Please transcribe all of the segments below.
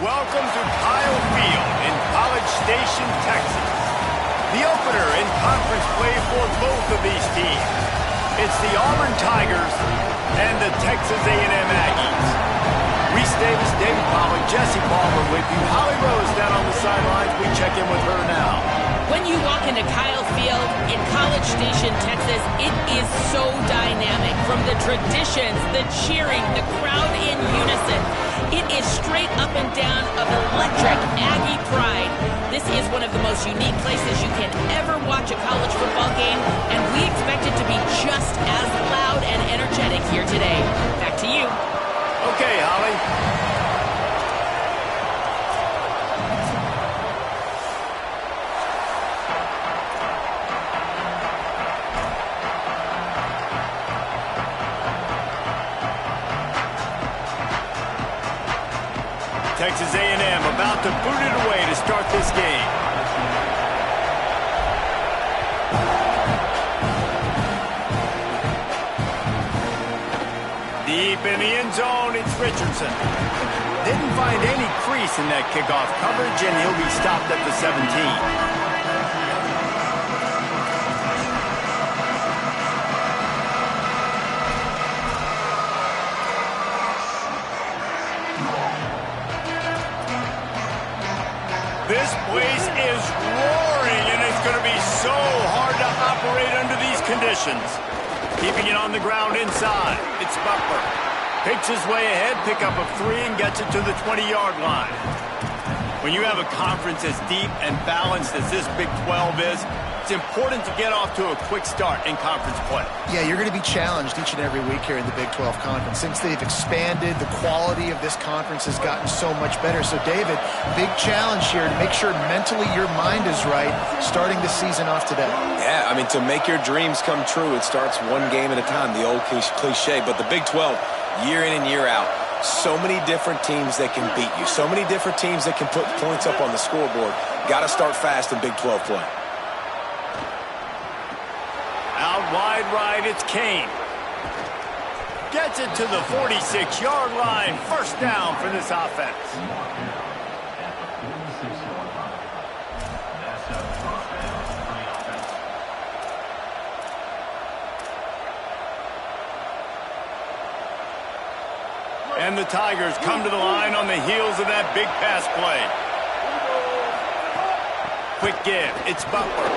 Welcome to Kyle Field in College Station, Texas. The opener in conference play for both of these teams. It's the Auburn Tigers and the Texas A&M Aggies. Reese Davis, David Pollack, Jesse Palmer with you. Holly Rose down on the sidelines. We check in with her now. When you walk into Kyle Field in College Station, Texas, it is so dynamic. From the traditions, the cheering, the crowd in unison. It is straight up and down of electric Aggie pride. This is one of the most unique places you can ever watch a college football game, and we expect it to be just as loud and energetic here today. Back to you. Okay, Holly. Texas A&M about to boot it away to start this game. Deep in the end zone, it's Richardson. Didn't find any crease in that kickoff coverage, and he'll be stopped at the 17. This place is roaring, and it's going to be so hard to operate under these conditions. Keeping it on the ground inside. It's Butler. Picks his way ahead, pick up a 3, and gets it to the 20-yard line. When you have a conference as deep and balanced as this Big 12 is, it's important to get off to a quick start in conference play. Yeah, you're going to be challenged each and every week here in the Big 12 Conference. Since they've expanded, the quality of this conference has gotten so much better. So, David, big challenge here to make sure mentally your mind is right starting the season off today. Yeah, I mean, to make your dreams come true, it starts one game at a time, the old cliche. But the Big 12, year in and year out, so many different teams that can beat you, so many different teams that can put points up on the scoreboard. Got to start fast in Big 12 play. Out wide right, it's Kane. Gets it to the 46-yard line. First down for this offense. And the Tigers come to the line on the heels of that big pass play. Quick give. It's Butler.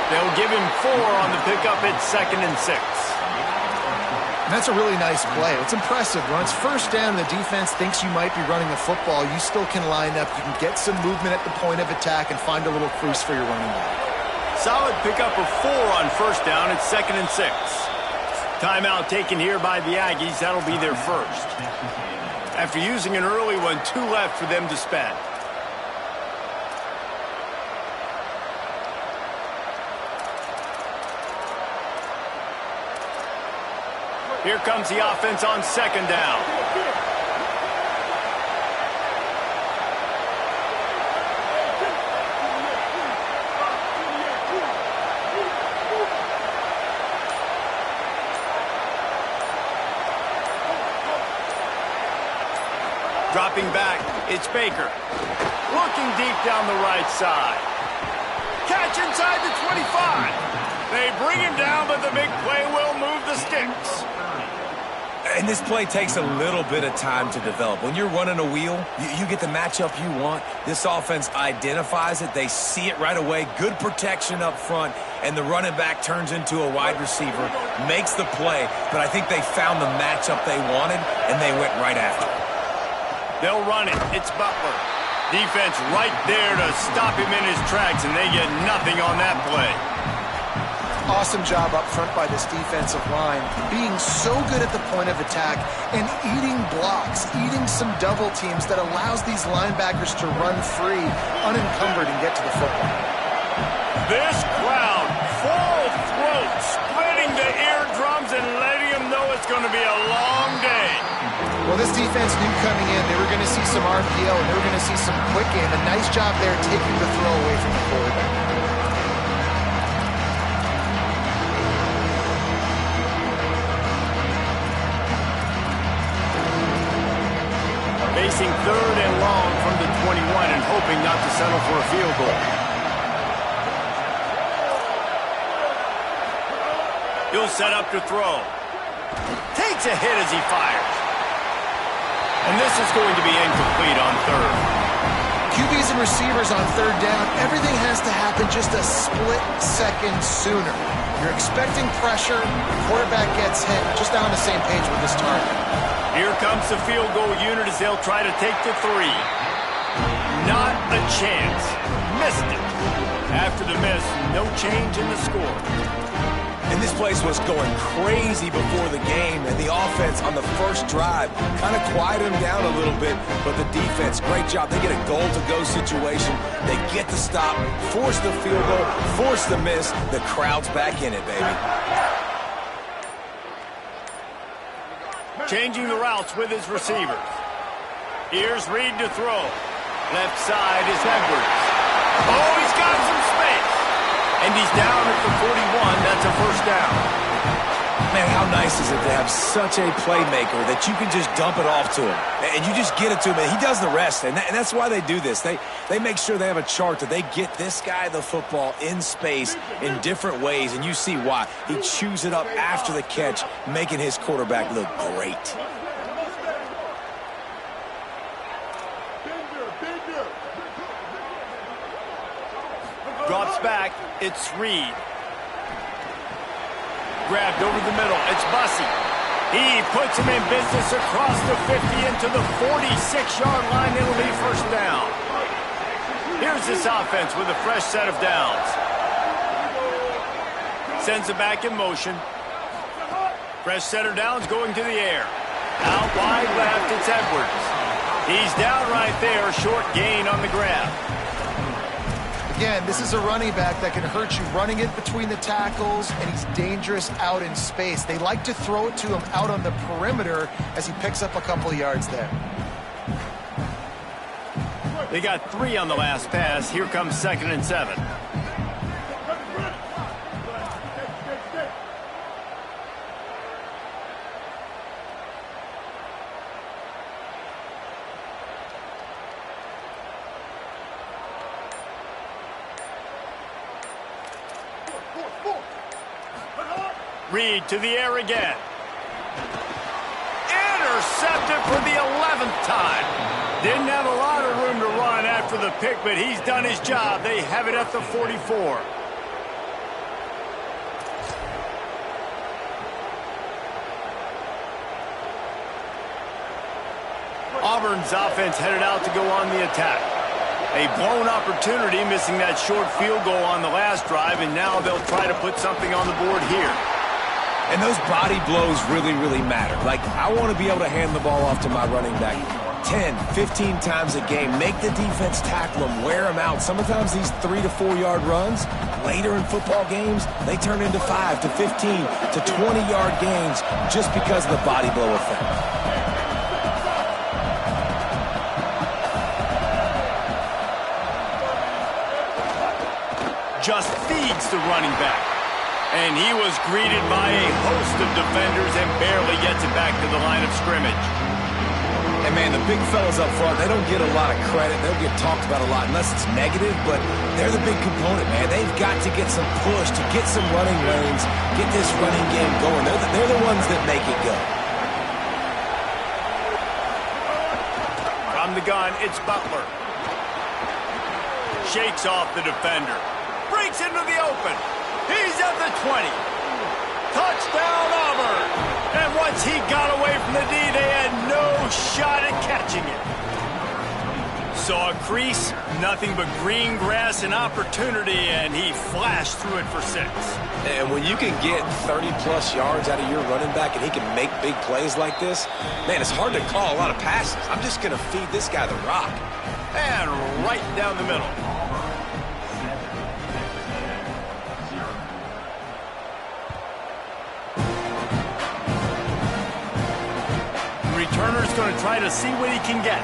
They'll give him 4 on the pickup. It's 2nd and 6. And that's a really nice play. It's impressive. When it's first down and the defense thinks you might be running a football, you still can line up. You can get some movement at the point of attack and find a little crease for your running back. Solid pickup of 4 on first down. It's 2nd and 6. Timeout taken here by the Aggies. That'll be their first. After using an early one, 2 left for them to spend. Here comes the offense on 2nd down. Dropping back, it's Baker. Looking deep down the right side. Catch inside the 25. They bring him down, but the big play will move the sticks. And this play takes a little bit of time to develop. When you're running a wheel, you get the matchup you want. This offense identifies it. They see it right away. Good protection up front. And the running back turns into a wide receiver, makes the play. But I think they found the matchup they wanted, and they went right after it. They'll run it. It's Butler. Defense right there to stop him in his tracks, and they get nothing on that play. Awesome job up front by this defensive line, being so good at the point of attack and eating blocks, eating some double teams that allows these linebackers to run free, unencumbered, and get to the football. This crowd, full throat, splitting the eardrums and letting them know it's going to be a long day. Well, this defense knew coming in they were going to see some RPO and they were going to see some quick game. A nice job there taking the throw away from the quarterback. Facing 3rd and long from the 21 and hoping not to settle for a field goal. He'll set up to throw. Takes a hit as he fires. And this is going to be incomplete on 3rd. QBs and receivers on 3rd down, everything has to happen just a split second sooner. You're expecting pressure, the quarterback gets hit, just not on the same page with this target. Here comes the field goal unit as they'll try to take the 3. Not a chance. Missed it. After the miss, no change in the score. And this place was going crazy before the game, and the offense on the first drive kind of quieted them down a little bit, but the defense, great job. They get a goal-to-go situation. They get the stop, force the field goal, force the miss. The crowd's back in it, baby. Changing the routes with his receivers. Here's Reed to throw. Left side is Edwards. Oh, he's got some space. And he's down at the 41. That's a first down. Man, how nice is it to have such a playmaker that you can just dump it off to him. And you just get it to him, and he does the rest. And that's why they do this. They make sure they have a chart that they get this guy the football in space in different ways. And you see why. He chews it up after the catch, making his quarterback look great. Drops back. It's Reed. Grabbed over the middle. It's Bussey. He puts him in business across the 50 into the 46-yard line. It'll be first down. Here's this offense with a fresh set of downs. Sends it back in motion. Fresh set of downs going to the air. Out wide left, it's Edwards. He's down right there. Short gain on the grab. Again, this is a running back that can hurt you running it between the tackles, and he's dangerous out in space. They like to throw it to him out on the perimeter as he picks up a couple of yards there. They got 3 on the last pass. Here comes 2nd and 7. Reed to the air again. Intercepted for the 11th time. Didn't have a lot of room to run after the pick, but he's done his job. They have it at the 44. Auburn's offense headed out to go on the attack. A blown opportunity, missing that short field goal on the last drive, and now they'll try to put something on the board here. And those body blows really, really matter. Like, I want to be able to hand the ball off to my running back 10, 15 times a game. Make the defense tackle them, wear them out. Sometimes these 3 to 4 yard runs, later in football games, they turn into 5 to 15 to 20-yard gains just because of the body blow effect. Just feeds the running back. And he was greeted by a host of defenders and barely gets it back to the line of scrimmage. And, man, the big fellas up front, they don't get a lot of credit. They'll get talked about a lot unless it's negative, but they're the big component, man. They've got to get some push, to get some running lanes, get this running game going. They're the ones that make it go. From the gun, it's Butler. Shakes off the defender. Breaks into the open. He's at the 20. Touchdown, Auburn. And once he got away from the D, they had no shot at catching it. Saw a crease, nothing but green grass and opportunity, and he flashed through it for 6. And when you can get 30-plus yards out of your running back and he can make big plays like this, man, it's hard to call a lot of passes. I'm just going to feed this guy the rock. And right down the middle. Returner's going to try to see what he can get.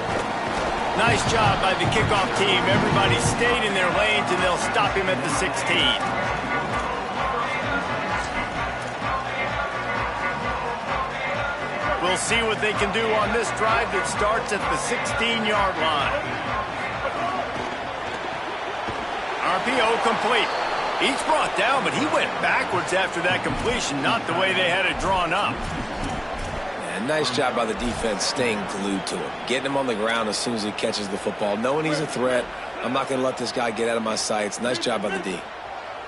Nice job by the kickoff team. Everybody stayed in their lanes, and they'll stop him at the 16. We'll see what they can do on this drive that starts at the 16-yard line. RPO complete. He's brought down, but he went backwards after that completion, not the way they had it drawn up. And nice job by the defense staying glued to him, getting him on the ground as soon as he catches the football, knowing he's a threat. I'm not going to let this guy get out of my sights. Nice job by the D.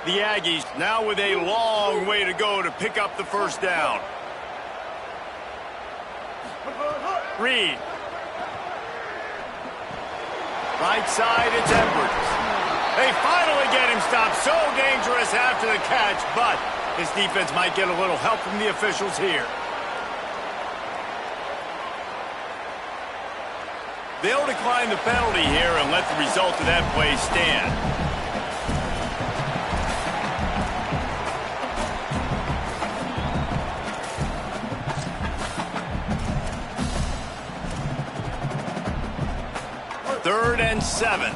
The Aggies now with a long way to go to pick up the first down. Reed. Right side, it's Edwards. They finally get him stopped. So dangerous after the catch, but his defense might get a little help from the officials here. They'll decline the penalty here and let the result of that play stand. Third and 7.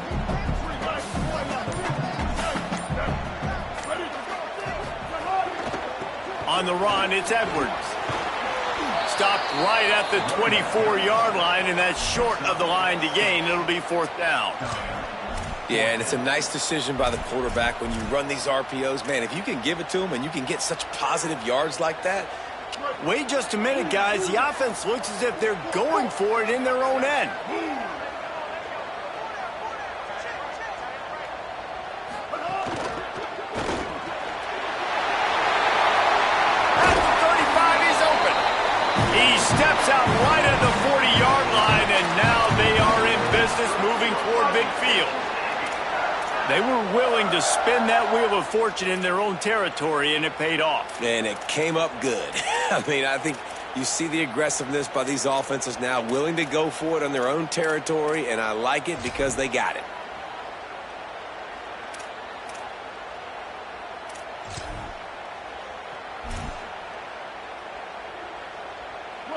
On the run, it's Edwards. Stopped right at the 24-yard line, and that's short of the line to gain. It'll be 4th down. Yeah, and it's a nice decision by the quarterback when you run these RPOs. Man, if you can give it to him and you can get such positive yards like that. Wait just a minute, guys. The offense looks as if they're going for it in their own end. Steps out right at the 40-yard line, and now they are in business moving toward midfield. They were willing to spin that wheel of fortune in their own territory, and it paid off. And it came up good. I mean, I think you see the aggressiveness by these offenses now, willing to go for it on their own territory, and I like it because they got it.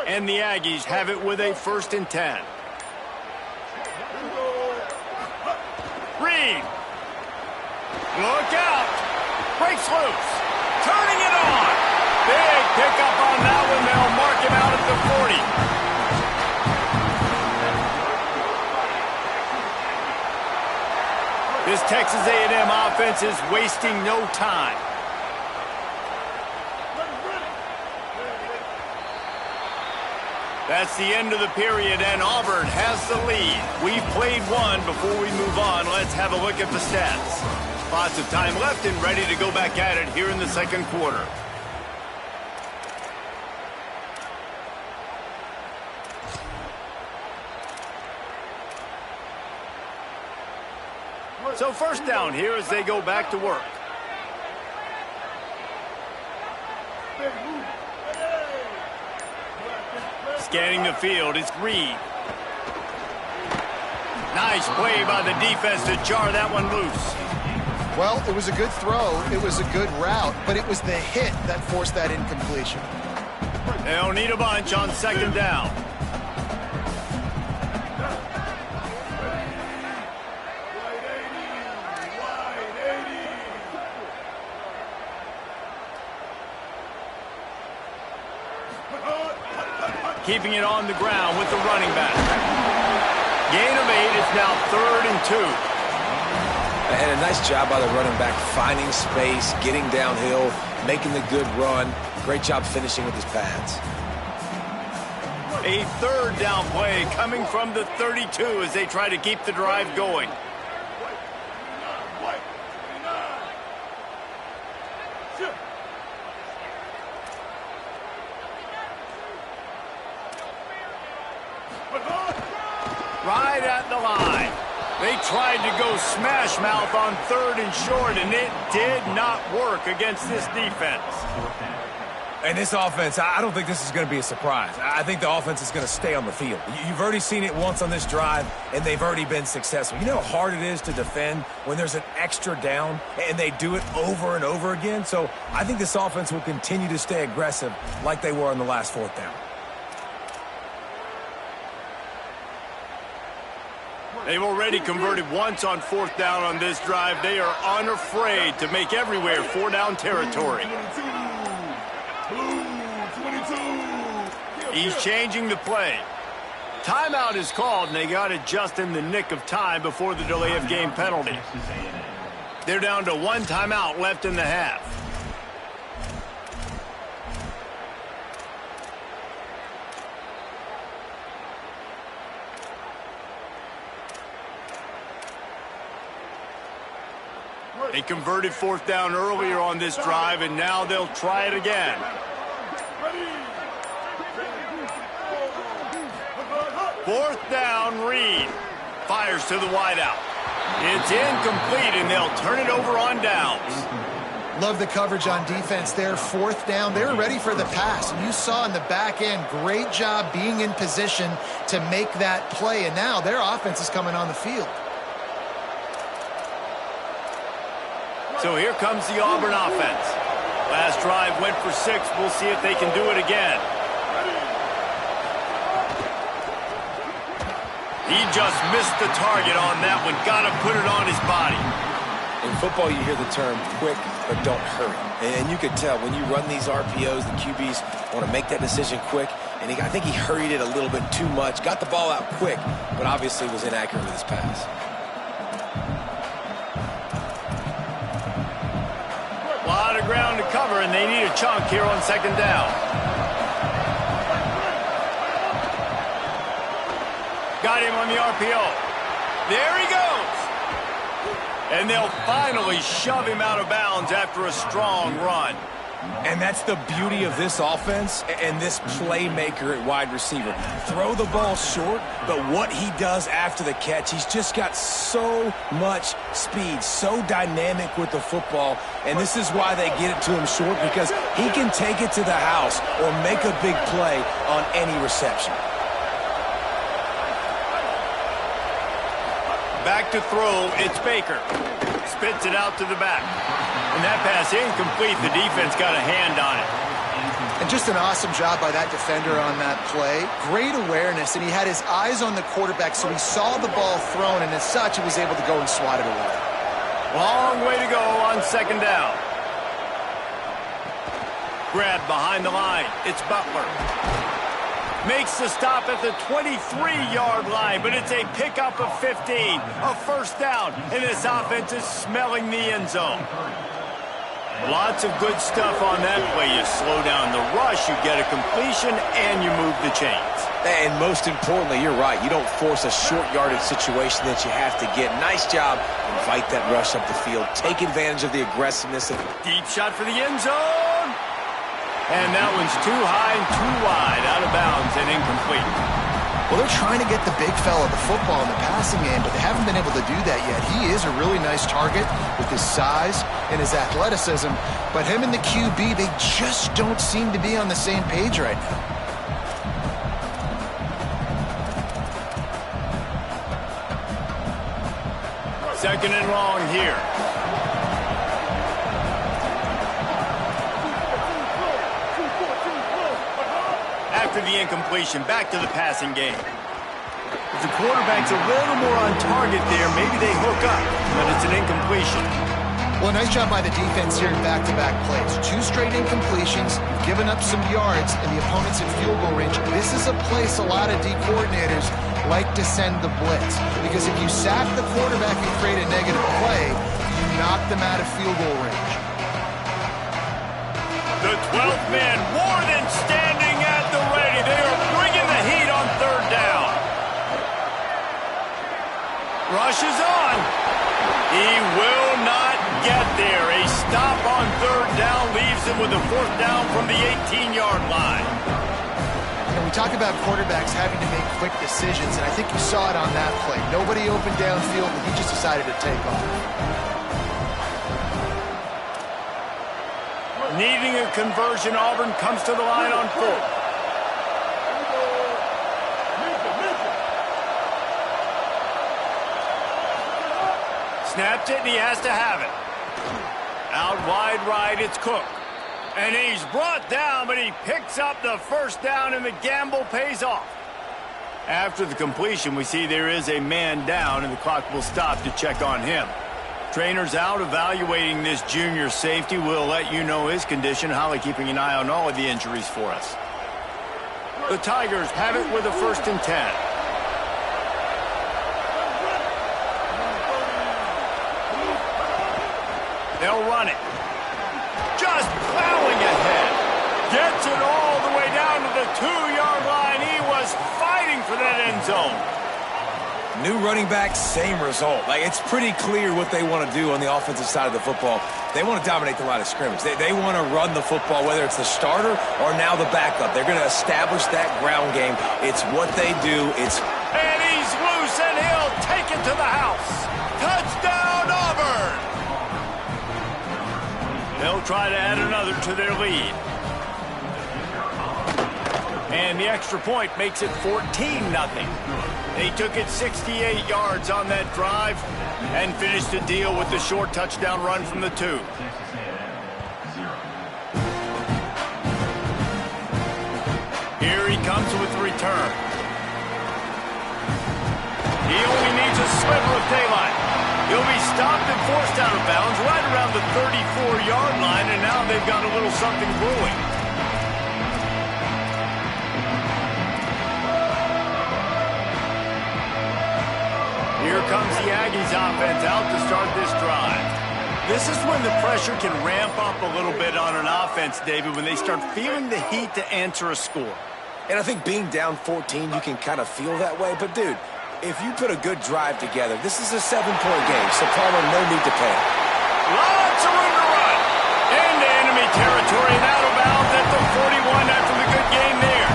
And the Aggies have it with a 1st and 10. Reed. Look out. Breaks loose. Turning it on. Big pickup on that one. They'll mark him out at the 40. This Texas A&M offense is wasting no time. That's the end of the period, and Auburn has the lead. We've played one. Before we move on, let's have a look at the stats. Lots of time left and ready to go back at it here in the second quarter. So 1st down here as they go back to work. Scanning the field, it's Reed. Nice play by the defense to jar that one loose. Well, it was a good throw. It was a good route, but it was the hit that forced that incompletion. They'll need a bunch on 2nd down. Keeping it on the ground with the running back. Gain of 8. It's now 3rd and 2. And a nice job by the running back, finding space, getting downhill, making the good run. Great job finishing with his pads. A 3rd down play coming from the 32 as they try to keep the drive going. Right at the line. They tried to go smash mouth on 3rd and short, and it did not work against this defense. And this offense, I don't think this is going to be a surprise. I think the offense is going to stay on the field. You've already seen it once on this drive, and they've already been successful. You know how hard it is to defend when there's an extra down, and they do it over and over again? So I think this offense will continue to stay aggressive like they were on the last 4th down. They've already converted once on 4th down on this drive. They are unafraid to make everywhere 4-down territory. He's changing the play. Timeout is called, and they got it just in the nick of time before the delay of game penalty. They're down to 1 timeout left in the half. They converted 4th down earlier on this drive, and now they'll try it again. 4th down, Reed fires to the wideout. It's incomplete, and they'll turn it over on downs. Love the coverage on defense there. 4th down, they were ready for the pass. And you saw in the back end, great job being in position to make that play. And now their offense is coming on the field. So here comes the Auburn offense. Last drive went for 6. We'll see if they can do it again. He just missed the target on that one. Got to put it on his body. In football, you hear the term quick, but don't hurry. And you can tell when you run these RPOs, the QBs want to make that decision quick. And I think he hurried it a little bit too much. Got the ball out quick, but obviously was inaccurate with his pass. A lot of ground to cover, and they need a chunk here on 2nd down. Got him on the RPO. There he goes. And they'll finally shove him out of bounds after a strong run. And that's the beauty of this offense and this playmaker at wide receiver. Throw the ball short, but what he does after the catch, he's just got so much speed, so dynamic with the football. And this is why they get it to him short, because he can take it to the house or make a big play on any reception. Back to throw, it's Baker. Spits it out to the back. And that pass incomplete. The defense got a hand on it. And just an awesome job by that defender on that play. Great awareness, and he had his eyes on the quarterback, so he saw the ball thrown, and as such, he was able to go and swat it away. Long way to go on 2nd down. Grab behind the line. It's Butler. Makes the stop at the 23-yard line, but it's a pickup of 15, a 1st down, and this offense is smelling the end zone. Lots of good stuff on that play. You slow down the rush, you get a completion, and you move the chains. And most importantly, you're right. You don't force a short yardage situation that you have to get. Nice job. Invite that rush up the field. Take advantage of the aggressiveness. Deep shot for the end zone. And that one's too high and too wide, out of bounds and incomplete. Well, they're trying to get the big fella the football in the passing game, but they haven't been able to do that yet. He is a really nice target with his size and his athleticism, but him and the QB, they just don't seem to be on the same page right now. Second and long here. After the incompletion, back to the passing game. If the quarterback's a little more on target there, maybe they hook up, but it's an incompletion. Well, nice job by the defense here in back-to-back plays. 2 straight incompletions, you've given up some yards, and the opponent's in field goal range. This is a place a lot of D coordinators like to send the blitz, because if you sack the quarterback and create a negative play, you knock them out of field goal range. The 12th man more than standing at the ready. They are bringing the heat on 3rd down. Rush is on. He will not get there. A stop on 3rd down leaves him with a 4th down from the 18-yard line. And we talk about quarterbacks having to make quick decisions, and I think you saw it on that play. Nobody opened downfield, and he just decided to take off. Needing a conversion, Auburn comes to the line on 4th. Snapped it, and he has to have it. Out wide right, it's Cook. And he's brought down, but he picks up the first down, and the gamble pays off. After the completion, we see there is a man down, and the clock will stop to check on him. Trainers out evaluating this junior safety. We'll let you know his condition. Holly keeping an eye on all of the injuries for us. The Tigers have it with a 1st and 10. They'll run it. Just plowing ahead. Gets it all the way down to the 2-yard line. He was fighting for that end zone. New running back, same result. Like, it's pretty clear what they want to do on the offensive side of the football. They want to dominate the line of scrimmage. They want to run the football, whether it's the starter or now the backup. They're going to establish that ground game. It's what they do. And he's loose, and he'll take it to the house. Touchdown, Auburn! They'll try to add another to their lead. And the extra point makes it 14-0. They took it 68 yards on that drive and finished the deal with the short touchdown run from the 2. Here he comes with the return. He only needs a sliver of daylight. He'll be stopped and forced out of bounds right around the 34-yard line, and now they've got a little something brewing. Here comes the Aggies offense out to start this drive. This is when the pressure can ramp up a little bit on an offense, David, when they start feeling the heat to answer a score. And I think being down 14, you can kind of feel that way. But, dude, if you put a good drive together, this is a 7-point game, so Palmer, no need to panic. Lots of room to run. Into enemy territory and out of bounds at the 41 after the good game there.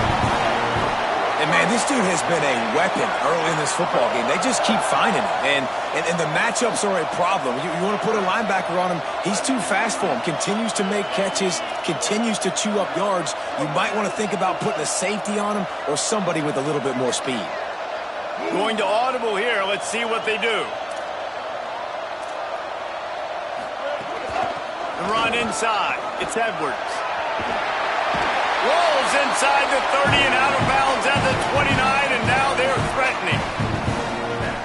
And, man, this dude has been a weapon early in this football game. They just keep finding him. And the matchups are a problem. You want to put a linebacker on him, he's too fast for him. Continues to make catches, continues to chew up yards. You might want to think about putting a safety on him or somebody with a little bit more speed. Going to audible here. Let's see what they do. The run inside. It's Edwards. Rolls inside the 30 and out of bounds at the 29, and now they're threatening.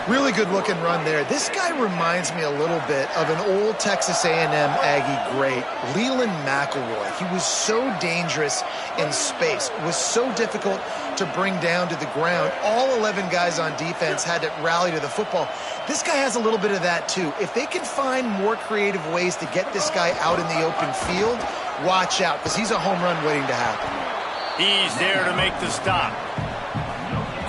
Really good-looking run there. This guy reminds me a little bit of an old Texas A&M Aggie great, Leland McElroy. He was so dangerous in space, was so difficult to bring down to the ground. All 11 guys on defense had to rally to the football. This guy has a little bit of that, too. If they can find more creative ways to get this guy out in the open field, watch out, because he's a home run waiting to happen. He's there to make the stop.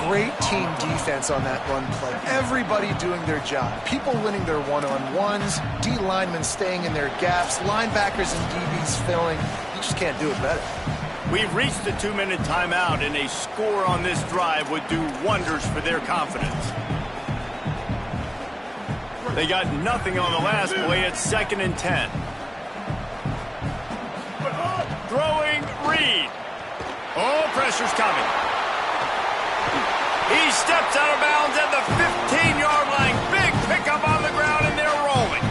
Great team defense on that run play. Everybody doing their job. People winning their one-on-ones, D linemen staying in their gaps, linebackers and DBs filling. You just can't do it better. We've reached the 2-minute timeout, and a score on this drive would do wonders for their confidence. They got nothing on the last play. It's 2nd and 10. Throwing Reed. Oh, pressure's coming. He steps out of bounds at the 15-yard line. Big pickup on the ground, and they're rolling.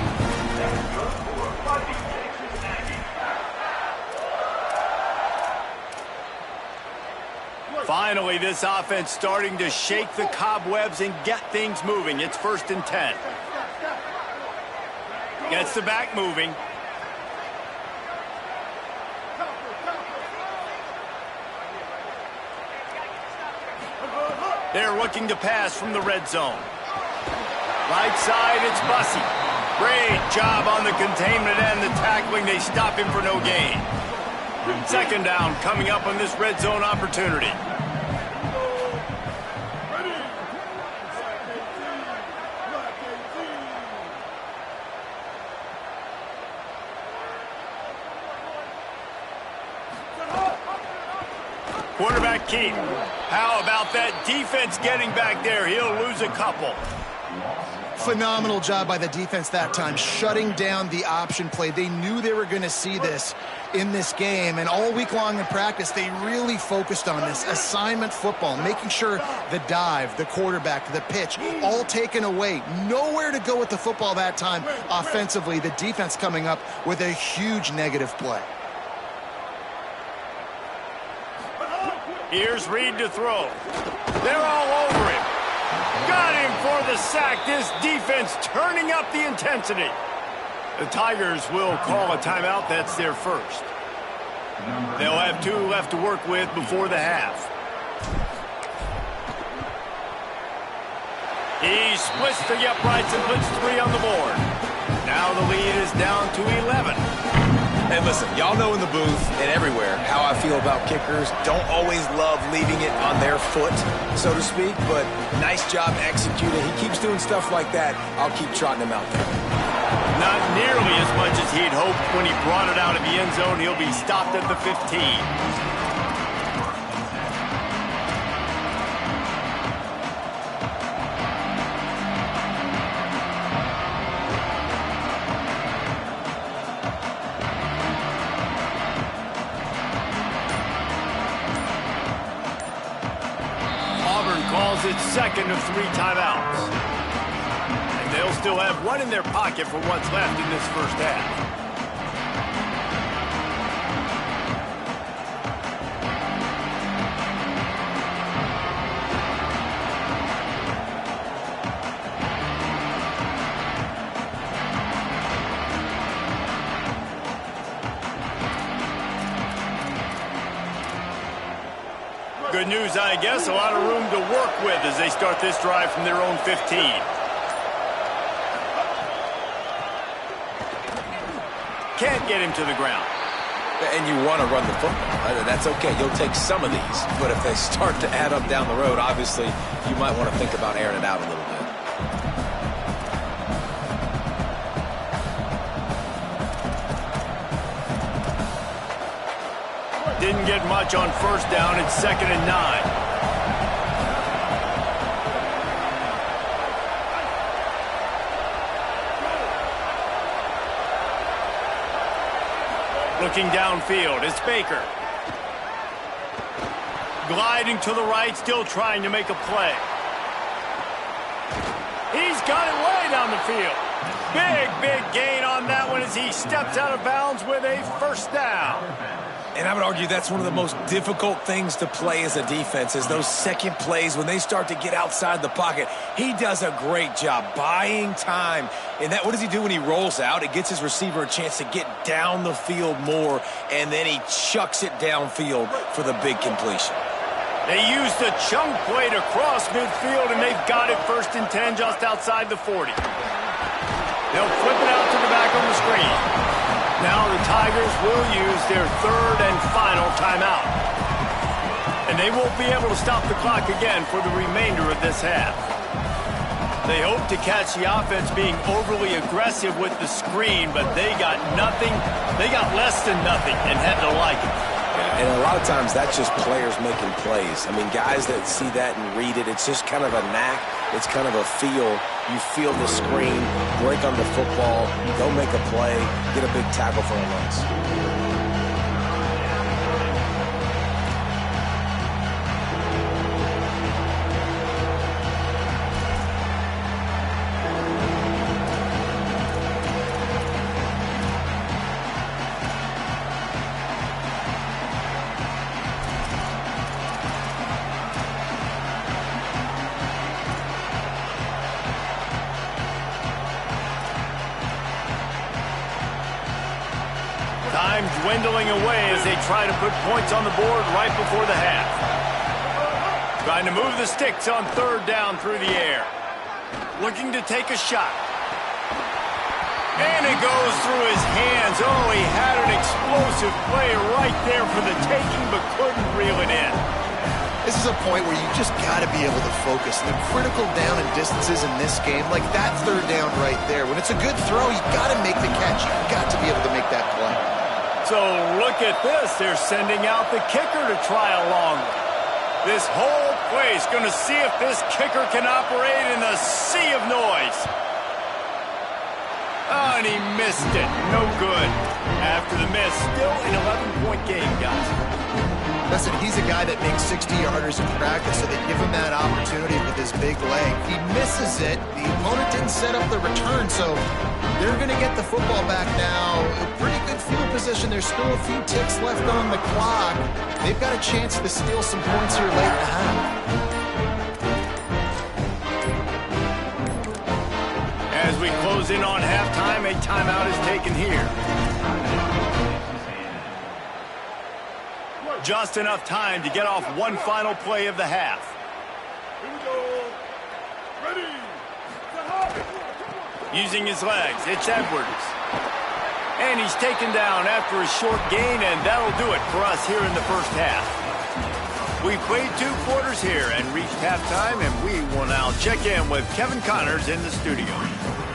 Finally, this offense starting to shake the cobwebs and get things moving. It's 1st and 10. Gets the back moving. They're looking to pass from the red zone. Right side, it's Bussey. Great job on the containment and the tackling. They stop him for no gain. 2nd down coming up on this red zone opportunity. Quarterback keep. How about that defense getting back there? He'll lose a couple. Phenomenal job by the defense that time, shutting down the option play. They knew they were going to see this in this game, and all week long in practice, they really focused on this assignment football, making sure the dive, the quarterback, the pitch, all taken away. Nowhere to go with the football that time offensively. The defense coming up with a huge negative play. Here's Reed to throw. They're all over him. Got him for the sack. This defense turning up the intensity. The Tigers will call a timeout. That's their first. They'll have 2 left to work with before the half. He splits the uprights and puts 3 on the board. Now the lead is down to 11. And listen, y'all know in the booth and everywhere how I feel about kickers. Don't always love leaving it on their foot, so to speak, but nice job executing. He keeps doing stuff like that. I'll keep trotting him out there. Not nearly as much as he'd hoped when he brought it out of the end zone. He'll be stopped at the 15. It's second of 3 timeouts. And they'll still have 1 in their pocket for what's left in this first half. Good news, I guess. A lot of room to work with as they start this drive from their own 15. Can't get him to the ground. And you want to run the football. That's okay. You'll take some of these. But if they start to add up down the road, obviously, you might want to think about airing it out a little bit. Didn't get much on first down. It's 2nd and 9. Looking downfield, it's Baker. Gliding to the right, still trying to make a play. He's got it way down the field. Big gain on that one as he steps out of bounds with a first down. And I would argue that's one of the most difficult things to play as a defense is those second plays when they start to get outside the pocket. He does a great job buying time. And what does he do when he rolls out? It gets his receiver a chance to get down the field more, and then he chucks it downfield for the big completion. They used the chunk play to cross midfield, and they've got it 1st and 10 just outside the 40. They'll flip it out to the back on the screen. Now the Tigers will use their 3rd and final timeout. And they won't be able to stop the clock again for the remainder of this half. They hope to catch the offense being overly aggressive with the screen, but they got nothing. They got less than nothing and had to like it. And a lot of times that's just players making plays. I mean, guys that see that and read it, it's just kind of a knack. It's kind of a feel. You feel the screen, break on the football, go make a play, get a big tackle for a loss. Time dwindling away as they try to put points on the board right before the half. Trying to move the sticks on 3rd down through the air. Looking to take a shot. And it goes through his hands. Oh, he had an explosive play right there for the taking, but couldn't reel it in. This is a point where you just got to be able to focus. The critical down and distances in this game, like that 3rd down right there. When it's a good throw, you got to make the catch. You've got to be able to make that play. So look at this. They're sending out the kicker to try a long one. This whole place going to see if this kicker can operate in a sea of noise. Oh, and he missed it. No good. After the miss, still an 11-point game, guys. Listen, he's a guy that makes 60-yarders in practice, so they give him that opportunity with his big leg. He misses it. The opponent didn't set up the return, so they're going to get the football back now. A pretty good field position. There's still a few ticks left on the clock. They've got a chance to steal some points here late in the half. As we close in on halftime, a timeout is taken here. Just enough time to get off one final play of the half. Here we go. Ready. Using his legs, it's Edwards. And he's taken down after a short gain, and that'll do it for us here in the first half. We played 2 quarters here and reached halftime, and we will now check in with Kevin Connors in the studio.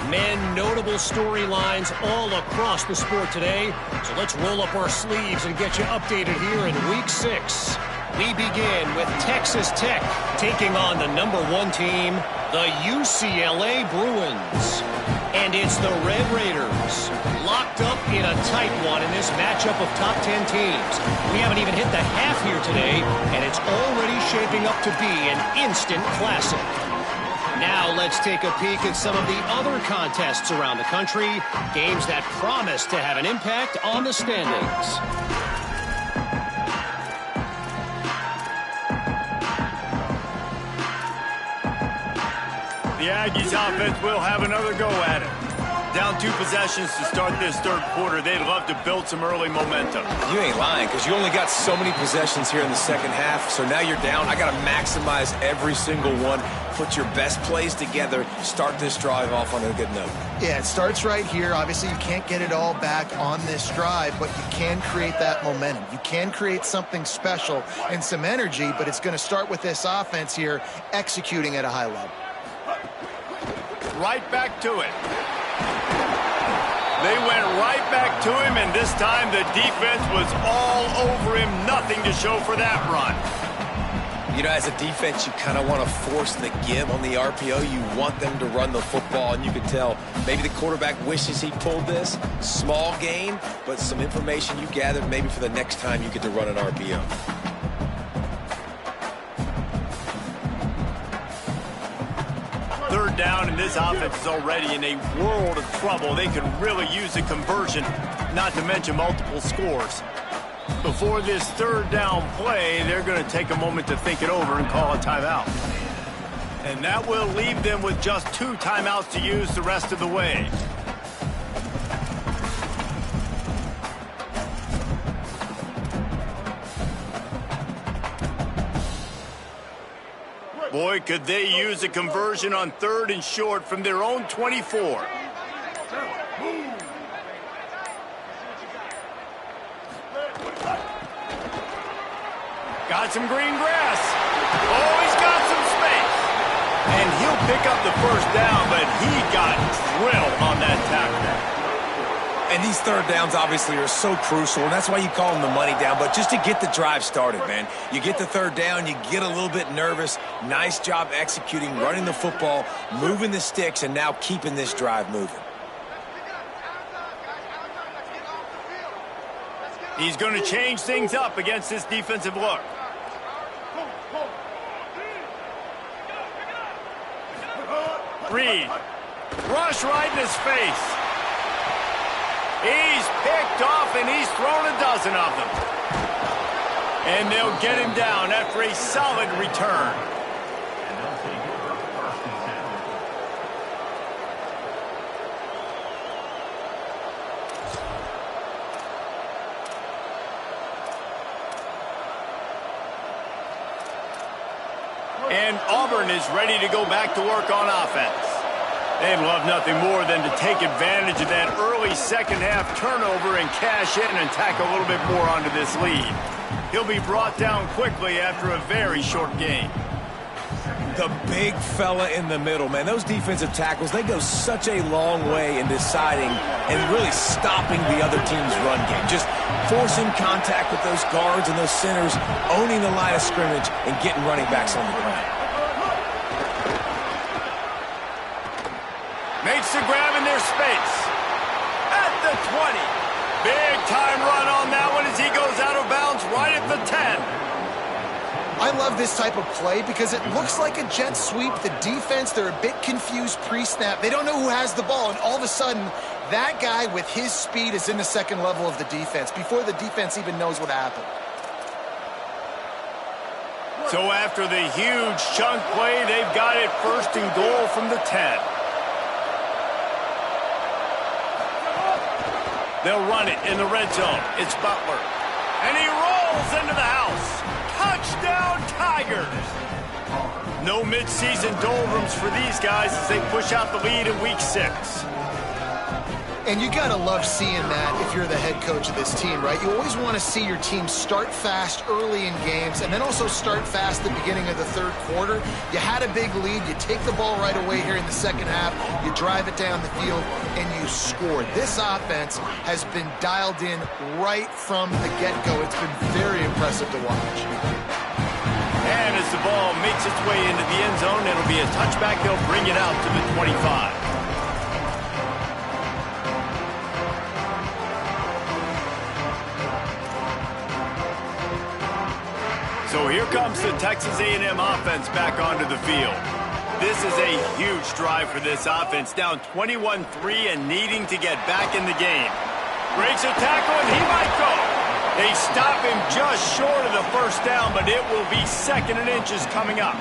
Men, notable storylines all across the sport today. So let's roll up our sleeves and get you updated here in Week 6. We begin with Texas Tech taking on the #1 team, the UCLA Bruins. And it's the Red Raiders locked up in a tight one in this matchup of top 10 teams. We haven't even hit the half here today, and it's already shaping up to be an instant classic. Now let's take a peek at some of the other contests around the country, games that promise to have an impact on the standings. The Aggies offense will have another go at it. Down 2 possessions to start this third quarter. They'd love to build some early momentum. You ain't lying, because you only got so many possessions here in the second half, so now you're down. I got to maximize every single one, put your best plays together, start this drive off on a good note. Yeah, it starts right here. Obviously, you can't get it all back on this drive, but you can create that momentum. You can create something special and some energy, but it's going to start with this offense here executing at a high level. Right back to it. They went right back to him, and this time the defense was all over him. Nothing to show for that run. You know, as a defense, you kind of want to force the give on the RPO. You want them to run the football, and you can tell maybe the quarterback wishes he pulled this. Small gain, but some information you gathered maybe for the next time you get to run an RPO. Third down, and this offense is already in a world of trouble. They could really use a conversion, not to mention multiple scores. Before this third down play, they're going to take a moment to think it over and call a timeout. And that will leave them with just 2 timeouts to use the rest of the way. Boy, could they use a conversion on 3rd and short from their own 24. Got some green grass. Oh, he's got some space. And he'll pick up the first down, but he got drilled on that tackle. And these third downs obviously are so crucial, and that's why you call them the money down. But just to get the drive started, man, you get the third down, you get a little bit nervous. Nice job executing, running the football, moving the sticks, and now keeping this drive moving. He's going to change things up against this defensive look. Reed, rush right in his face. He's picked off, and he's thrown a dozen of them. And they'll get him down after a solid return. And Auburn is ready to go back to work on offense. They'd love nothing more than to take advantage of that early second half turnover and cash in and tack a little bit more onto this lead. He'll be brought down quickly after a very short game. The big fella in the middle, man. Those defensive tackles, they go such a long way in deciding and really stopping the other team's run game. Just forcing contact with those guards and those centers, owning the line of scrimmage, and getting running backs on the ground. Makes the grab in their space. At the 20. Big time run on that one as he goes out of bounds right at the 10. I love this type of play because it looks like a jet sweep. The defense, they're a bit confused pre-snap. They don't know who has the ball, and all of a sudden, that guy with his speed is in the second level of the defense before the defense even knows what happened. So after the huge chunk play, they've got it first and goal from the 10. They'll run it in the red zone. It's Butler. And he rolls into the house. Touchdown, Tigers! No midseason doldrums for these guys as they push out the lead in Week 6. And you got to love seeing that if you're the head coach of this team, right? You always want to see your team start fast early in games and then also start fast at the beginning of the third quarter. You had a big lead. You take the ball right away here in the second half. You drive it down the field, and you score. This offense has been dialed in right from the get-go. It's been very impressive to watch. And as the ball makes its way into the end zone, it'll be a touchback. They'll bring it out to the 25. So here comes the Texas A&M offense back onto the field. This is a huge drive for this offense, down 21-3 and needing to get back in the game. Breaks a tackle, and he might go. They stop him just short of the first down, but it will be second and inches coming up.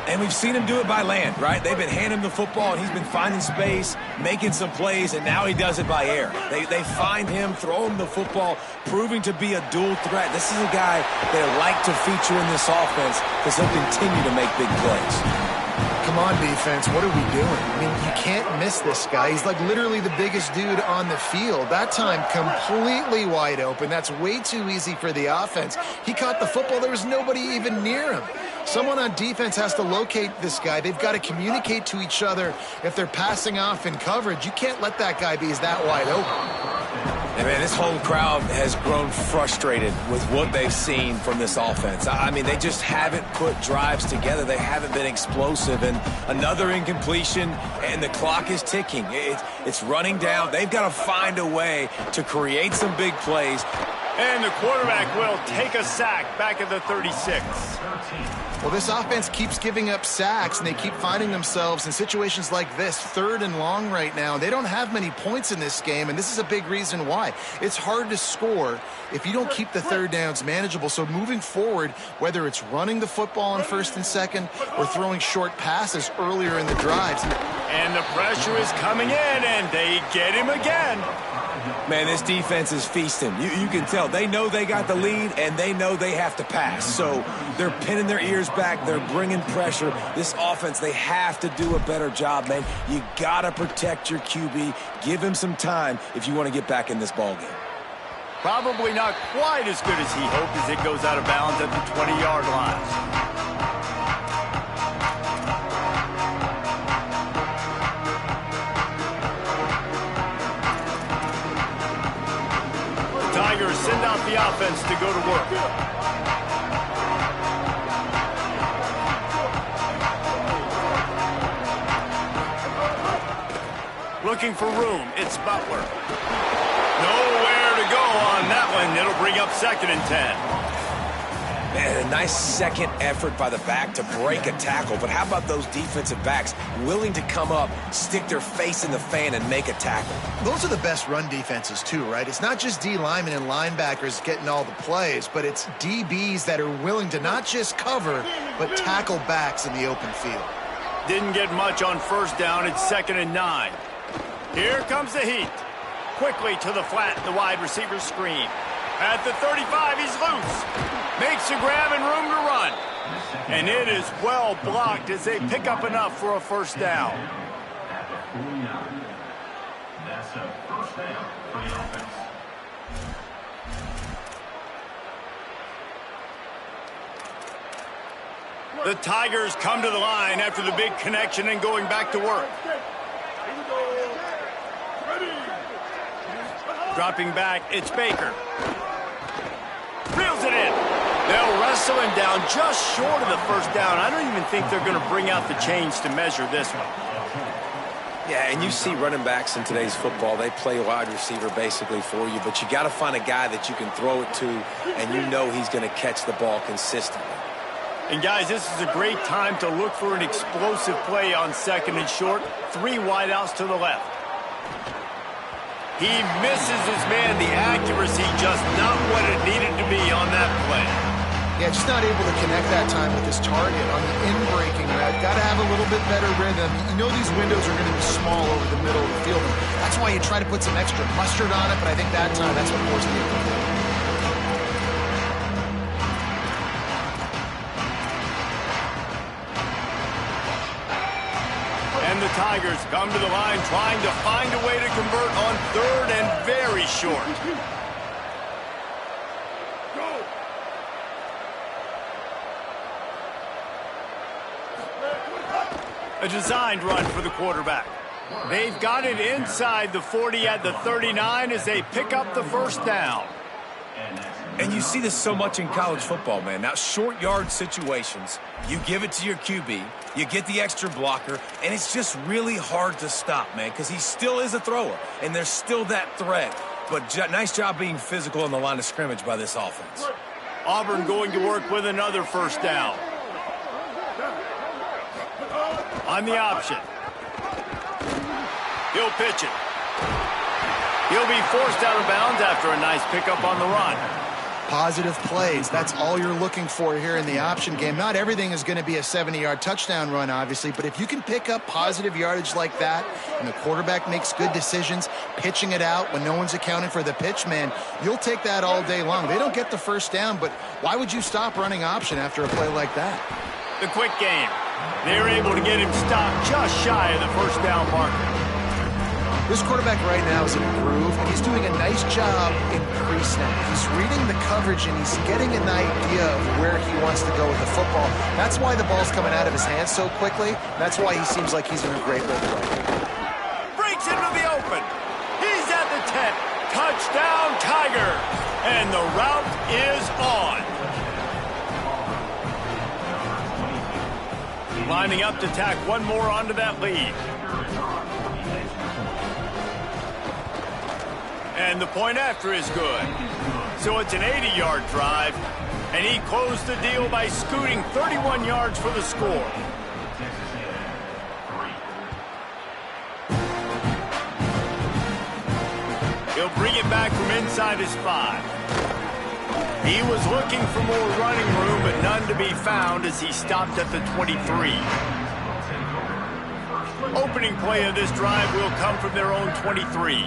And we've seen him do it by land, right? They've been handing him the football, and he's been finding space, making some plays, and now he does it by air. They find him, throw him the football, proving to be a dual threat. This is a guy they like to feature in this offense because he'll continue to make big plays. Come on, defense. What are we doing? I mean, you can't miss this guy. He's like literally the biggest dude on the field. That time, completely wide open. That's way too easy for the offense. He caught the football. There was nobody even near him. Someone on defense has to locate this guy. They've got to communicate to each other if they're passing off in coverage. You can't let that guy be that wide open. And man, this whole crowd has grown frustrated with what they've seen from this offense. I mean, they just haven't put drives together. They haven't been explosive. And another incompletion, and the clock is ticking. It's running down. They've got to find a way to create some big plays. And the quarterback will take a sack back at the 36. Well, this offense keeps giving up sacks, and they keep finding themselves in situations like this, third and long right now. They don't have many points in this game, and this is a big reason why. It's hard to score if you don't keep the third downs manageable. So moving forward, whether it's running the football on first and second or throwing short passes earlier in the drives. And the pressure is coming in, and they get him again. Man, this defense is feasting. You can tell. They know they got the lead, and they know they have to pass. So they're pinning their ears back. They're bringing pressure. This offense, they have to do a better job, man. You got to protect your QB. Give him some time if you want to get back in this ballgame. Probably not quite as good as he hoped as it goes out of bounds at the 20-yard line. Tigers send out the offense to go to work. Looking for room. It's Butler. Nowhere to go on that one. It'll bring up second and 10. Man, a nice second effort by the back to break a tackle. But how about those defensive backs willing to come up, stick their face in the fan, and make a tackle? Those are the best run defenses, too, right? It's not just D linemen and linebackers getting all the plays, but it's DBs that are willing to not just cover, but tackle backs in the open field. Didn't get much on first down. It's second and 9. Here comes the heat. Quickly to the flat, the wide receiver screen. At the 35, he's loose. Makes a grab and room to run. And it is well blocked as they pick up enough for a first down. That's a first down for the offense. The Tigers come to the line after the big connection and going back to work. Dropping back, it's Baker. Reels it in. They'll wrestle him down just short of the first down. I don't even think they're going to bring out the chains to measure this one. Yeah, and you see running backs in today's football, they play wide receiver basically for you, but you got to find a guy that you can throw it to, and you know he's going to catch the ball consistently. And guys, this is a great time to look for an explosive play on second and short. 3 wideouts to the left. He misses his man. The accuracy just not what it needed to be on that play. Yeah, just not able to connect that time with his target on the in-breaking route. Got to have a little bit better rhythm. You know these windows are going to be small over the middle of the field. That's why you try to put some extra mustard on it, but I think that time that's what forced the incomplete. And the Tigers come to the line trying to find a way to convert on third and very short. A designed run for the quarterback. They've got it inside the 40 at the 39 as they pick up the first down. And you see this so much in college football, man. Now, short yard situations, you give it to your QB, you get the extra blocker, and it's just really hard to stop, man, because he still is a thrower, and there's still that threat. But nice job being physical on the line of scrimmage by this offense. Auburn going to work with another first down. On the option. He'll pitch it. He'll be forced out of bounds after a nice pickup on the run. Positive plays. That's all you're looking for here in the option game. Not everything is going to be a 70-yard touchdown run, obviously, but if you can pick up positive yardage like that and the quarterback makes good decisions, pitching it out when no one's accounting for the pitch, man, you'll take that all day long. They don't get the first down, but why would you stop running option after a play like that? The quick game. They're able to get him stopped just shy of the first down marker. This quarterback right now is in a groove, and he's doing a nice job in pre-snap. He's reading the coverage, and he's getting an idea of where he wants to go with the football. That's why the ball's coming out of his hands so quickly. That's why he seems like he's in a great rhythm right now. Breaks into the open. He's at the 10. Touchdown, Tigers. And the route is on. Lining up to tack one more onto that lead. And the point after is good. So it's an 80-yard drive, and he closed the deal by scooting 31 yards for the score. He'll bring it back from inside his 5. He was looking for more running room, but none to be found as he stopped at the 23. Opening play of this drive will come from their own 23.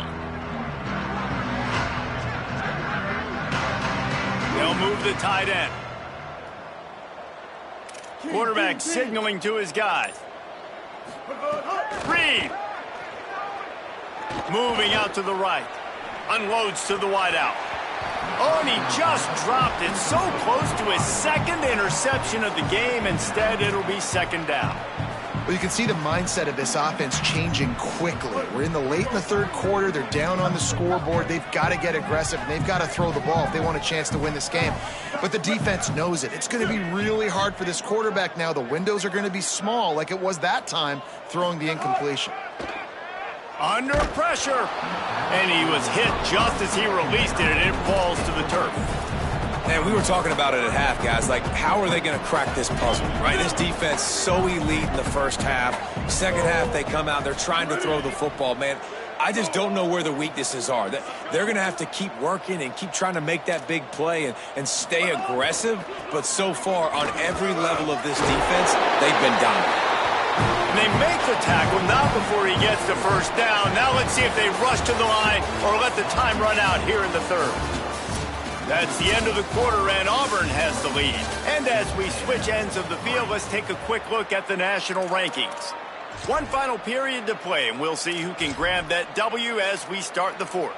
They'll move the tight end. Quarterback signaling to his guys. Reed. Moving out to the right. Unloads to the wideout. Oh, and he just dropped it so close to his second interception of the game. Instead, it'll be second down. Well, you can see the mindset of this offense changing quickly. We're in the third quarter. They're down on the scoreboard. They've got to get aggressive, and they've got to throw the ball if they want a chance to win this game. But the defense knows it. It's going to be really hard for this quarterback now. The windows are going to be small like it was that time throwing the incompletion. Under pressure. And he was hit just as he released it, and it falls to the turf. And we were talking about it at half, guys. Like, how are they going to crack this puzzle, right? This defense so elite in the first half. Second half, they come out. They're trying to throw the football, man. I just don't know where the weaknesses are. They're going to have to keep working and keep trying to make that big play and stay aggressive. But so far, on every level of this defense, they've been dominant. And they make the tackle, not before he gets the first down. Now let's see if they rush to the line or let the time run out here in the third. That's the end of the quarter, and Auburn has the lead. And as we switch ends of the field, let's take a quick look at the national rankings. One final period to play, and we'll see who can grab that W as we start the fourth.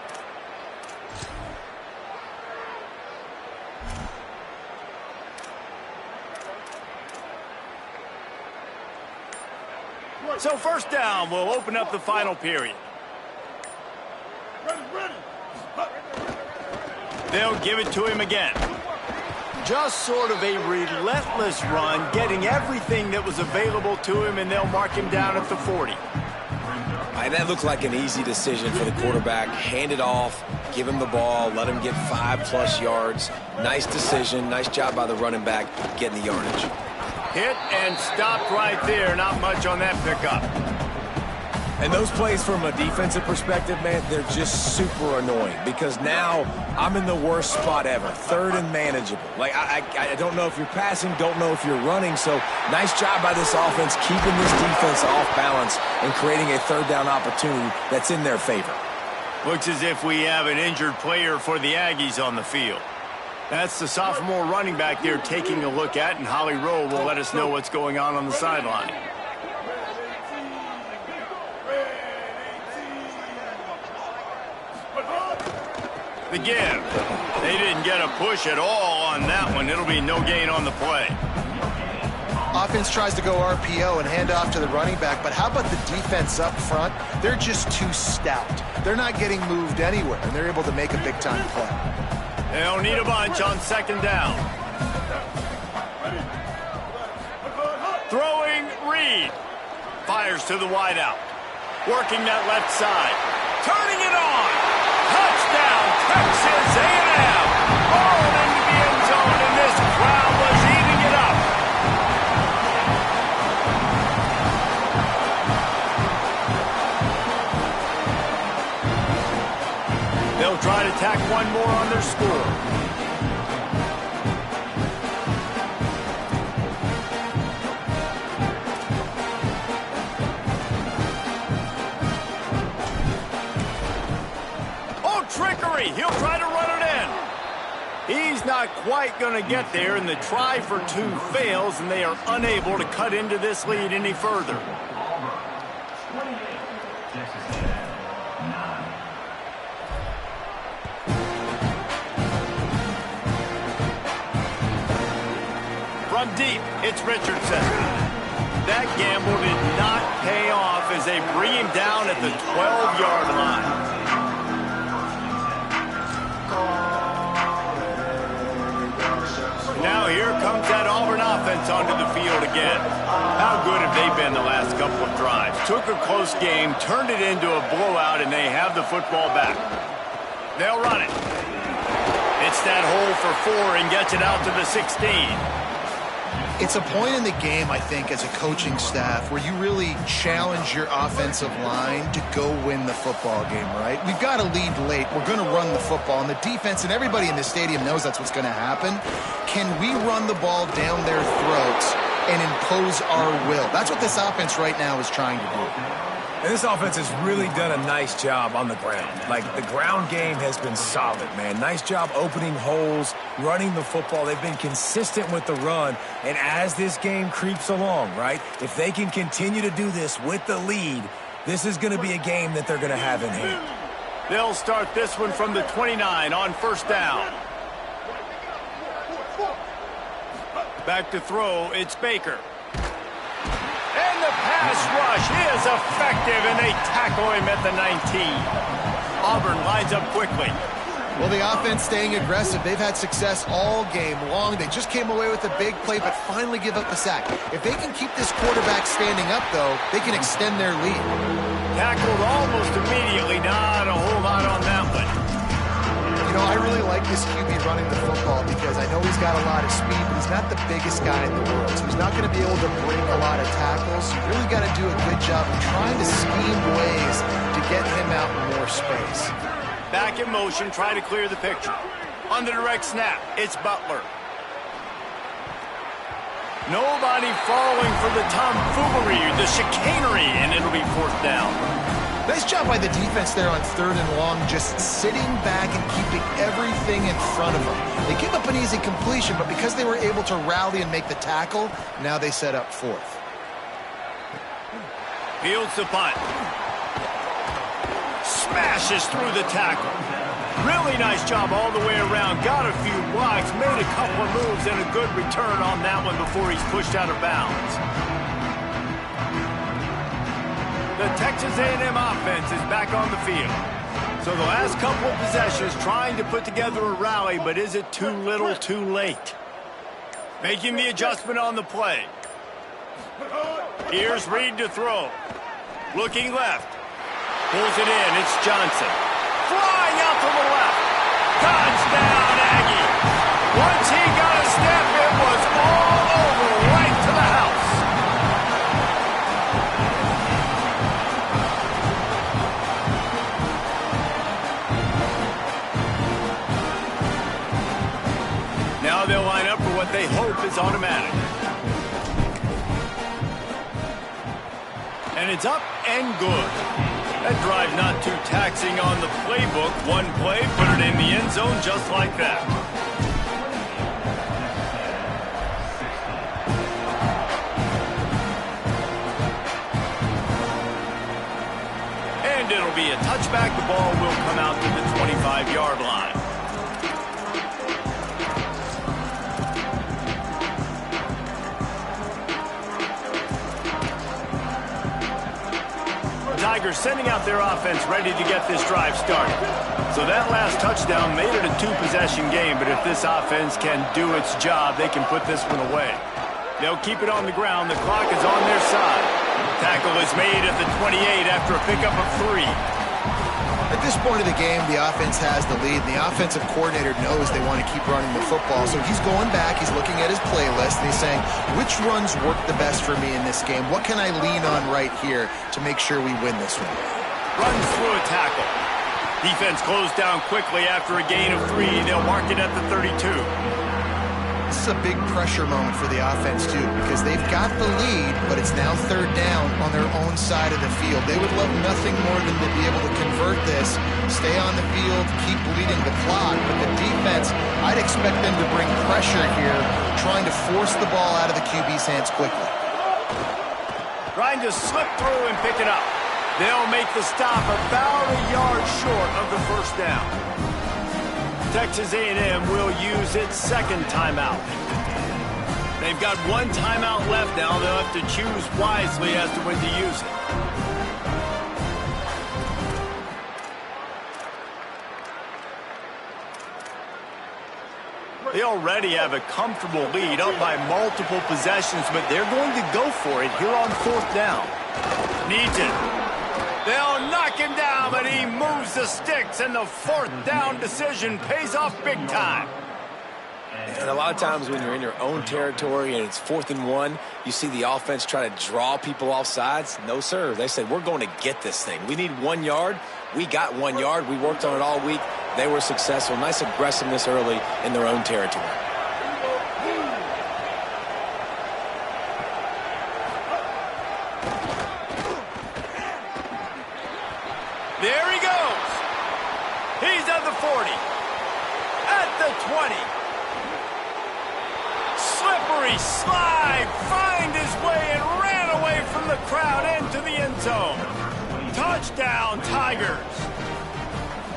So first down will open up the final period. They'll give it to him again. Just sort of a relentless run, getting everything that was available to him, and they'll mark him down at the 40. That looked like an easy decision for the quarterback. Hand it off, give him the ball, let him get 5+ yards. Nice decision. Nice job by the running back getting the yardage. Hit and stopped right there. Not much on that pickup. And those plays from a defensive perspective, man, they're just super annoying because now I'm in the worst spot ever. Third and manageable. Like, I don't know if you're passing, don't know if you're running. So nice job by this offense keeping this defense off balance and creating a third down opportunity that's in their favor. Looks as if we have an injured player for the Aggies on the field. That's the sophomore running back they're taking a look at, and Holly Rowe will let us know what's going on the sideline. The give. They didn't get a push at all on that one. It'll be no gain on the play. Offense tries to go RPO and hand off to the running back, but how about the defense up front? They're just too stout. They're not getting moved anywhere, and they're able to make a big-time play. They'll need a bunch on second down. Throwing Reed. Fires to the wideout. Working that left side. Turning it on. Touchdown, Texas A&M. Rolling into the end zone, and this crowd was eating it up. They'll try to tack one more on their score. Trickery. He'll try to run it in. He's not quite going to get there, and the try for two fails, and they are unable to cut into this lead any further. From deep, it's Richardson. That gamble did not pay off as they bring him down at the 12-yard line. Now here comes that Auburn offense onto the field again. How good have they been the last couple of drives? Took a close game, turned it into a blowout, and they have the football back. They'll run it. It's that hole for 4 and gets it out to the 16. It's a point in the game, I think, as a coaching staff where you really challenge your offensive line to go win the football game, right? We've got to lead late. We're going to run the football. And the defense and everybody in the stadium knows that's what's going to happen. Can we run the ball down their throats and impose our will? That's what this offense right now is trying to do. And this offense has really done a nice job on the ground. Like, the ground game has been solid, man. Nice job opening holes, running the football. They've been consistent with the run. And as this game creeps along, right, if they can continue to do this with the lead, this is going to be a game that they're going to have in hand. They'll start this one from the 29 on first down. Back to throw, it's Baker. And the pass rush is effective, and they tackle him at the 19. Auburn lines up quickly. Well, the offense staying aggressive. They've had success all game long. They just came away with a big play, but finally give up the sack. If they can keep this quarterback standing up, though, they can extend their lead. Tackled almost immediately. Not a whole lot on that one. You know, I really like this QB running the football because I know he's got a lot of speed, but he's not the biggest guy in the world, so he's not going to be able to break a lot of tackles. You really got to do a good job of trying to scheme ways to get him out in more space. Back in motion, try to clear the picture. On the direct snap, it's Butler. Nobody falling for the tomfoolery, the chicanery, and it'll be fourth down. Nice job by the defense there on third and long, just sitting back and keeping everything in front of them. They give up an easy completion, but because they were able to rally and make the tackle, now they set up fourth. Fields the punt. Smashes through the tackle. Really nice job all the way around. Got a few blocks, made a couple of moves, and a good return on that one before he's pushed out of bounds. Texas A&M offense is back on the field. So the last couple of possessions trying to put together a rally, but is it too little too late? Making the adjustment on the play. Here's Reed to throw. Looking left. Pulls it in. It's Johnson. Flying out to the left. Touchdown, Aggie. Once he got a step, it was all over, right to the house. Now they'll line up for what they hope is automatic. And it's up and good. That drive not too taxing on the playbook. One play, put it in the end zone just like that. And it'll be a touchback. The ball will come out to the 25-yard line. Tigers sending out their offense ready to get this drive started. So that last touchdown made it a two-possession game, but if this offense can do its job, they can put this one away. They'll keep it on the ground. The clock is on their side. Tackle is made at the 28 after a pickup of 3. At this point of the game, the offense has the lead. The offensive coordinator knows they want to keep running the football, so he's going back, he's looking at his playlist, and he's saying, which runs work the best for me in this game? What can I lean on right here to make sure we win this one? Runs through a tackle. Defense closed down quickly after a gain of 3. They'll mark it at the 32. This is a big pressure moment for the offense, too, because they've got the lead, but it's now third down on their own side of the field. They would love nothing more than to be able to convert this, stay on the field, keep bleeding the clock. But the defense, I'd expect them to bring pressure here, trying to force the ball out of the QB's hands quickly. Trying to slip through and pick it up. They'll make the stop about a yard short of the first down. Texas A&M will use its second timeout. They've got one timeout left now. They'll have to choose wisely as to when to use it. They already have a comfortable lead, up by multiple possessions, but they're going to go for it here on fourth down. Needs it. They'll knock him down, but he moves the sticks, and the fourth down decision pays off big time. And a lot of times when you're in your own territory and it's 4th and 1, you see the offense try to draw people off sides. No, sir. They said, we're going to get this thing. We need 1 yard. We got 1 yard. We worked on it all week. They were successful. Nice aggressiveness early in their own territory. There he goes. He's at the 40. At the 20. Slippery slide. Find his way and ran away from the crowd into the end zone. Touchdown, Tigers.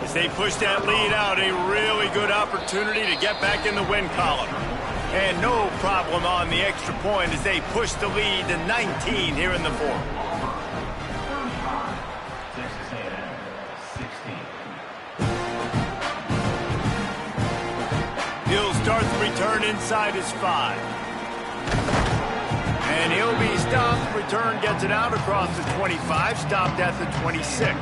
As they push that lead out, a really good opportunity to get back in the win column. And no problem on the extra point as they push the lead to 19 here in the fourth. He'll start the return inside his 5. And he'll be stopped. Return gets it out across the 25, stopped at the 26.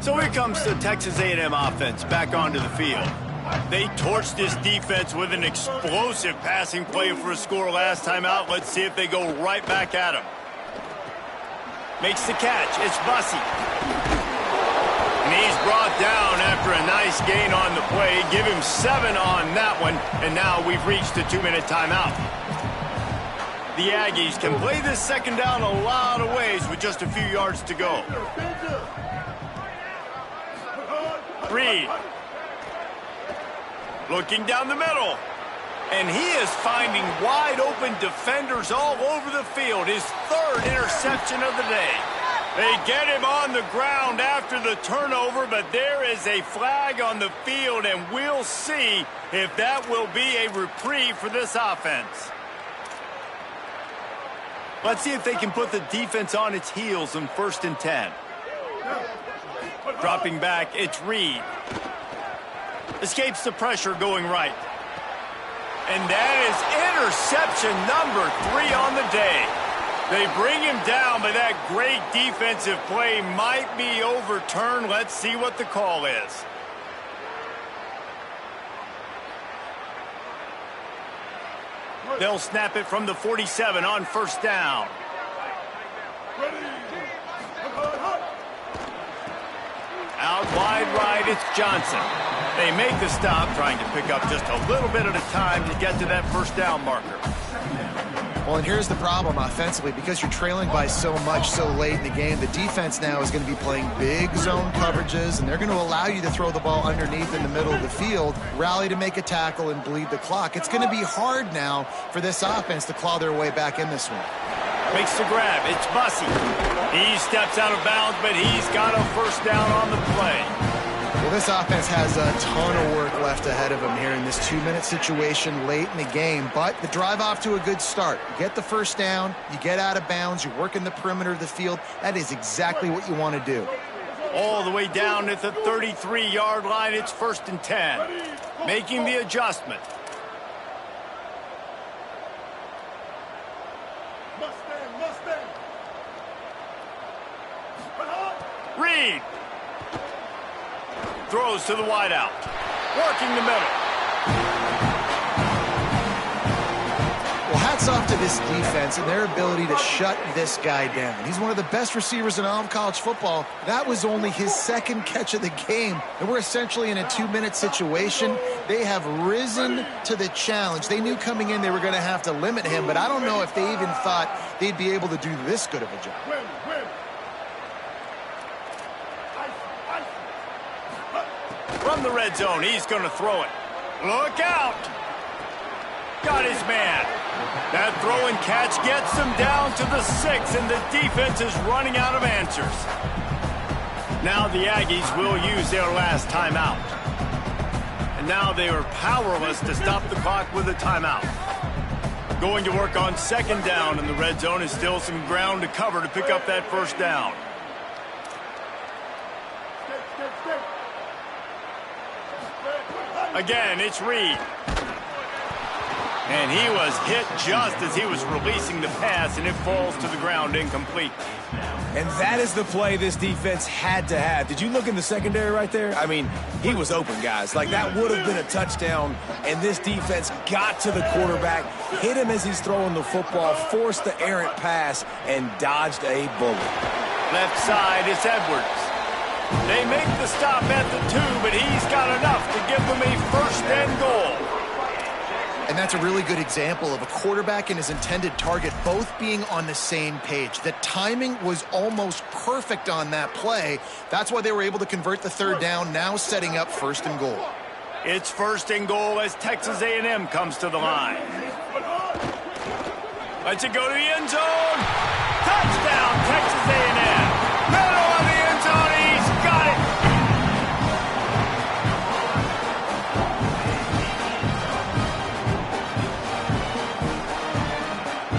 So here comes the Texas A&M offense back onto the field. They torched this defense with an explosive passing play for a score last time out. Let's see if they go right back at him. Makes the catch. It's Bussey. And he's brought down after a nice gain on the play. Give him 7 on that one. And now we've reached the 2-minute timeout. The Aggies can play this second down a lot of ways with just a few yards to go. Reed. Looking down the middle. And he is finding wide open defenders all over the field. His 3rd interception of the day. They get him on the ground after the turnover, but there is a flag on the field, and we'll see if that will be a reprieve for this offense. Let's see if they can put the defense on its heels on 1st and 10. Dropping back, it's Reed. Escapes the pressure going right. And that is interception number 3 on the day. They bring him down, but that great defensive play might be overturned. Let's see what the call is. They'll snap it from the 47 on 1st down. Out wide right, it's Johnson. They make the stop, trying to pick up just a little bit at a time to get to that 1st down marker. Well, and here's the problem offensively. Because you're trailing by so much so late in the game, the defense now is going to be playing big zone coverages, and they're going to allow you to throw the ball underneath in the middle of the field, rally to make a tackle, and bleed the clock. It's going to be hard now for this offense to claw their way back in this one. Makes the grab. It's Bussey. He steps out of bounds, but he's got a 1st down on the play. Well, this offense has a ton of work left ahead of them here in this 2-minute situation late in the game, but the drive off to a good start. You get the 1st down, you get out of bounds, you work in the perimeter of the field. That is exactly what you want to do. All the way down at the 33-yard line, it's 1st and 10. Making the adjustment. Reed. Throws to the wideout. Working the middle. Well, hats off to this defense and their ability to shut this guy down. He's one of the best receivers in all of college football. That was only his 2nd catch of the game, and we're essentially in a 2-minute situation. They have risen to the challenge. They knew coming in they were going to have to limit him, but I don't know if they even thought they'd be able to do this good of a job. From the red zone, he's going to throw it. Look out! Got his man. That throw and catch gets them down to the 6, and the defense is running out of answers. Now the Aggies will use their last timeout. And now they are powerless to stop the clock with a timeout. Going to work on 2nd down, and the red zone is still some ground to cover to pick up that 1st down. Again, it's Reed. And he was hit just as he was releasing the pass, and it falls to the ground incomplete. And that is the play this defense had to have. Did you look in the secondary right there? I mean, he was open, guys. Like, that would have been a touchdown, and this defense got to the quarterback, hit him as he's throwing the football, forced the errant pass, and dodged a bullet. Left side, it's Edwards. They make the stop at the 2, but he's got enough to give them a 1st and goal. And that's a really good example of a quarterback and his intended target both being on the same page. The timing was almost perfect on that play. That's why they were able to convert the 3rd down, now setting up 1st and goal. It's 1st and goal as Texas A&M comes to the line. Lets it go to the end zone. Touchdown, Texas A&M. Middle of the end zone, he's got it.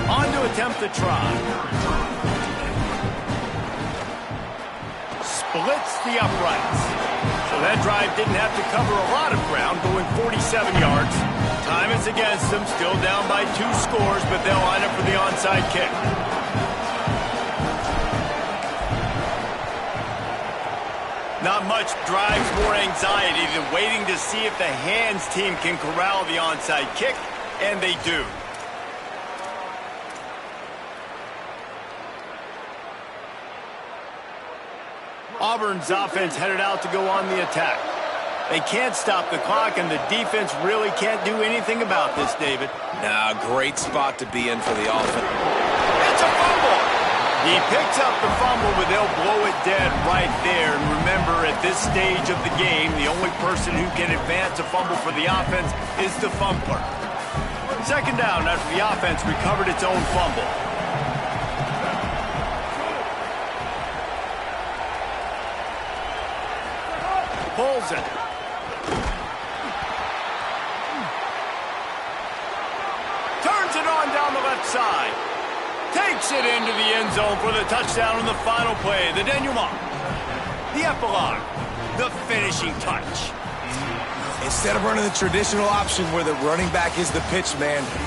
On to attempt the try. Splits the uprights. So that drive didn't have to cover a lot of ground, going 47 yards. Time is against them, still down by 2 scores, but they'll line up for the onside kick. Not much drives more anxiety than waiting to see if the hands team can corral the onside kick, and they do. Auburn's offense headed out to go on the attack. They can't stop the clock, and the defense really can't do anything about this, David. Nah, great spot to be in for the offense. It's a fumble. He picks up the fumble, but they'll blow it dead right there. And remember, at this stage of the game, the only person who can advance a fumble for the offense is the fumbler. 2nd down after the offense recovered its own fumble. Pulls it. Turns it on down the left side. Takes it into the end zone for the touchdown on the final play. The denouement. The epilogue. The finishing touch. Instead of running the traditional option where the running back is the pitch man,